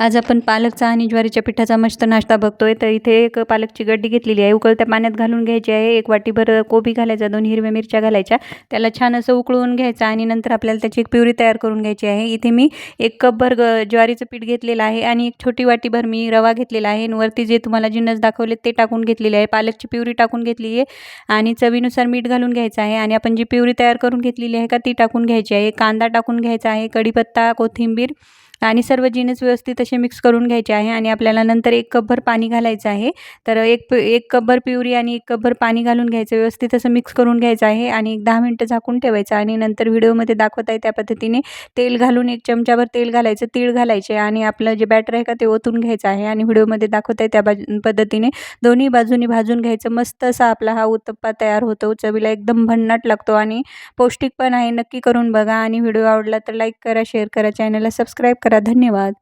आज आपण पालकचा आणि ज्वारीच्या पिठाचा मस्त नाश्ता बघतोय. तर इथे एक पालकची गड्डी घेतलेली आहे, उकळत्या पाण्यात घालून घ्यायची आहे. एक वाटीभर कोबी घालायचा, 2 हिरव्या मिरच्या घालायच्या, त्याला छान असं उकळून घ्यायचं आणि नंतर आपल्याला त्याची एक प्युरी तयार करून घ्यायची आहे. इथे मी 1 कपभर ज्वारीचं पीठ घेतलेलं आहे आणि एक छोटी वाटीभर मी रवा घेतलेला आहे आणि वरती जे तुम्हाला जिन्नस दाखवले ते टाकून घेतलेले आहे. पालकची प्युरी टाकून घेतली आहे आणि चवीनुसार मीठ घालून घ्यायचं आहे आणि आपण जी प्युरी तयार करून घेतलेली आहे का ती टाकून घ्यायची आहे. कांदा टाकून घ्यायचा आहे, कढीपत्ता, कोथिंबीर आणि सर्व जिन्नस व्यवस्थित असे मिक्स करून घ्यायचे आहे आणि आपल्याला नंतर 1 कपभर पाणी घालायचं आहे. तर 1 कपभर प्युरी आणि 1 कपभर पाणी घालून घ्यायचं, व्यवस्थित असं मिक्स करून घ्यायचं आहे आणि 10 मिनिटं झाकून ठेवायचं आणि नंतर व्हिडिओमध्ये दाखवत आहे त्या पद्धतीने तेल घालून 1 चमचाभर तेल घालायचं, तीळ घालायचे आणि आपलं जे बॅटर आहे का ते ओतून घ्यायचं आहे आणि व्हिडिओमध्ये दाखवत आहे त्या पद्धतीने दोन्ही बाजूनी भाजून घ्यायचं. मस्त असा आपला हा उत्तप्पा तयार होतो. चवीला एकदम भन्नाट लागतो आणि पौष्टिक पण आहे. नक्की करून बघा आणि व्हिडिओ आवडला तर लाईक करा, शेअर करा, चॅनलला सबस्क्राईब करा. धन्यवाद.